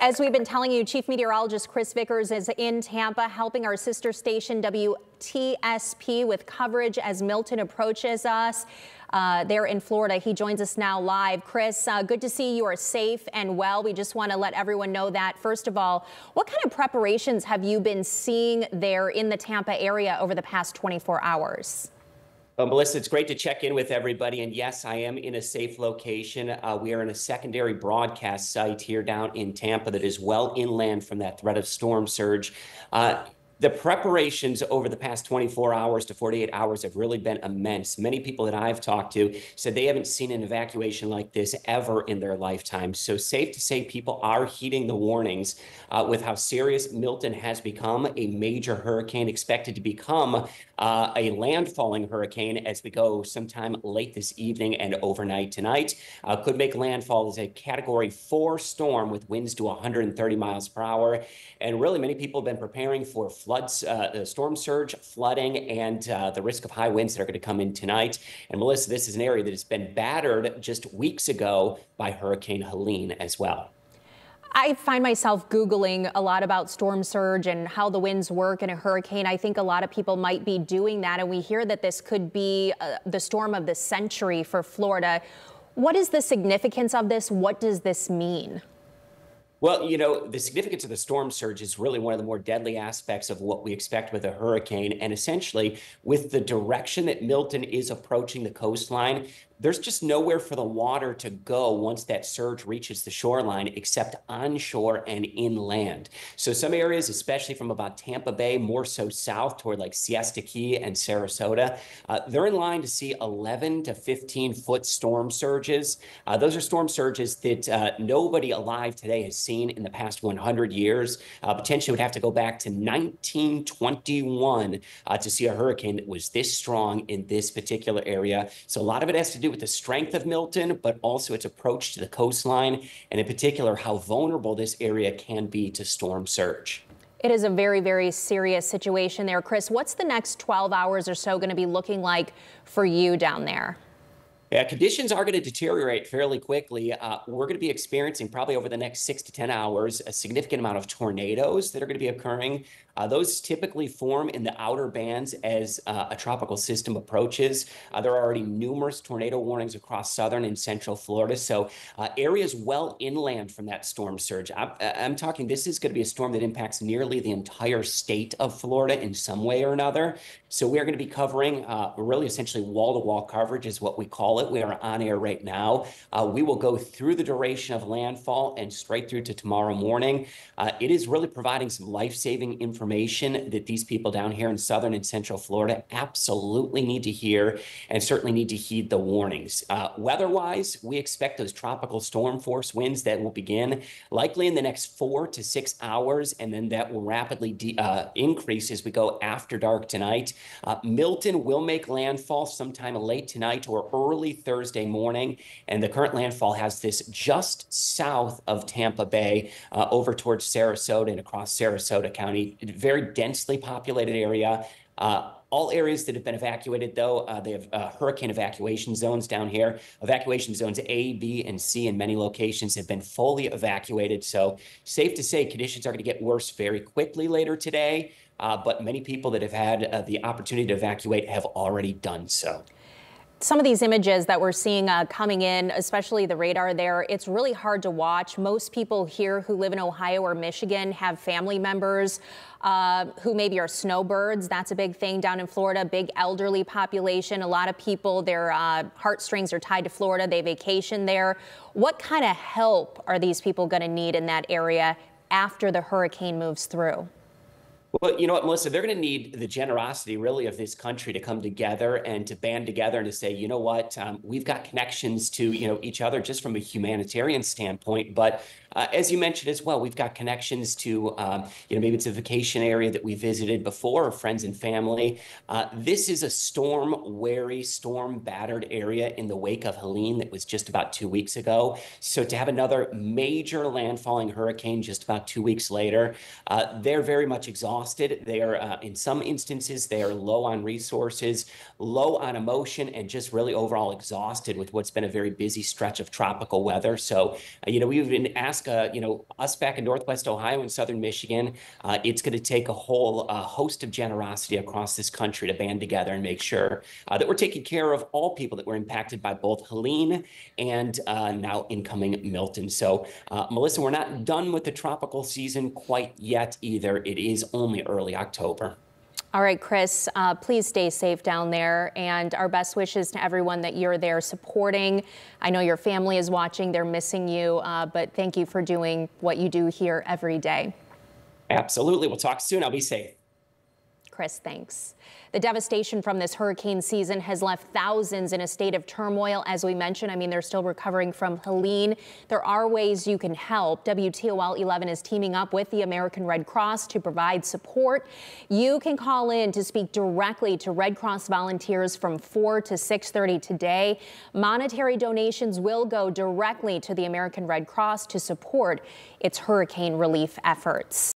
As we've been telling you, Chief Meteorologist Chris Vickers is in Tampa helping our sister station WTSP with coverage as Milton approaches us there in Florida. He joins us now live. Chris, good to see you are safe and well. We just want to let everyone know that. First of all, what kind of preparations have you been seeing there in the Tampa area over the past 24 hours? Melissa, it's great to check in with everybody. And yes, I am in a safe location. We are in a secondary broadcast site here down in Tampa that is well inland from that threat of storm surge. The preparations over the past 24 hours to 48 hours have really been immense. Many people that I've talked to said they haven't seen an evacuation like this ever in their lifetime. So safe to say people are heeding the warnings with how serious Milton has become, a major hurricane expected to become a landfalling hurricane as we go sometime late this evening and overnight tonight. Could make landfall as a Category 4 storm with winds to 130 miles per hour. And really many people have been preparing for floods, storm surge, flooding, and the risk of high winds that are going to come in tonight. And Melissa, this is an area that has been battered just weeks ago by Hurricane Helene as well. I find myself Googling a lot about storm surge and how the winds work in a hurricane. I think a lot of people might be doing that, and we hear that this could be the storm of the century for Florida. What is the significance of this? What does this mean? Well, you know, the significance of the storm surge is really one of the more deadly aspects of what we expect with a hurricane. And essentially, with the direction that Milton is approaching the coastline, there's just nowhere for the water to go once that surge reaches the shoreline except onshore and inland. So some areas, especially from about Tampa Bay, more so south toward like Siesta Key and Sarasota, they're in line to see 11 to 15-foot storm surges. Those are storm surges that nobody alive today has seen in the past 100 years. Potentially would have to go back to 1921 to see a hurricane that was this strong in this particular area. So a lot of it has to do with the strength of Milton, but also its approach to the coastline, and in particular, how vulnerable this area can be to storm surge. It is a very, very serious situation there. Chris, what's the next 12 hours or so going to be looking like for you down there? Yeah, conditions are going to deteriorate fairly quickly. We're going to be experiencing probably over the next 6 to 10 hours a significant amount of tornadoes that are going to be occurring. Those typically form in the outer bands as a tropical system approaches. There are already numerous tornado warnings across southern and central Florida. So areas well inland from that storm surge. I'm talking this is going to be a storm that impacts nearly the entire state of Florida in some way or another. So we are going to be covering really essentially wall-to-wall coverage is what we call it. We are on air right now. We will go through the duration of landfall and straight through to tomorrow morning. It is really providing some life-saving information that these people down here in southern and central Florida absolutely need to hear and certainly need to heed the warnings. Weather-wise, we expect those tropical storm force winds that will begin likely in the next 4 to 6 hours, and then that will rapidly increase as we go after dark tonight. Milton will make landfall sometime late tonight or early Thursday morning, and the current landfall has this just south of Tampa Bay over towards Sarasota and across Sarasota County. Very densely populated area. All areas that have been evacuated, though, they have hurricane evacuation zones down here. Evacuation zones A, B, and C in many locations have been fully evacuated. So safe to say conditions are going to get worse very quickly later today. But many people that have had the opportunity to evacuate have already done so. Some of these images that we're seeing coming in, especially the radar there, it's really hard to watch. Most people here who live in Ohio or Michigan have family members who maybe are snowbirds. That's a big thing down in Florida, big elderly population. A lot of people, their heartstrings are tied to Florida. They vacation there. What kind of help are these people going to need in that area after the hurricane moves through? Well, you know what, Melissa, they're going to need the generosity really of this country to come together and to band together and to say, you know what, we've got connections to, each other just from a humanitarian standpoint. But as you mentioned as well, we've got connections to, maybe it's a vacation area that we visited before, or friends and family. This is a storm-wary, storm-battered area in the wake of Helene that was just about 2 weeks ago. So to have another major landfalling hurricane just about 2 weeks later, they're very much exhausted. They are, in some instances, they are low on resources, low on emotion, and just really overall exhausted with what's been a very busy stretch of tropical weather. So, we've been asking ask, us back in Northwest Ohio and Southern Michigan, it's going to take a whole host of generosity across this country to band together and make sure that we're taking care of all people that were impacted by both Helene and now incoming Milton. So, Melissa, we're not done with the tropical season quite yet either. It is only early October. All right, Chris, please stay safe down there, and our best wishes to everyone that you're there supporting. I know your family is watching. They're missing you, but thank you for doing what you do here every day. Absolutely. We'll talk soon. I'll be safe. Chris, thanks. The devastation from this hurricane season has left thousands in a state of turmoil. As we mentioned, I mean, they're still recovering from Helene. There are ways you can help. WTOL 11 is teaming up with the American Red Cross to provide support. You can call in to speak directly to Red Cross volunteers from 4 to 6:30 today. Monetary donations will go directly to the American Red Cross to support its hurricane relief efforts.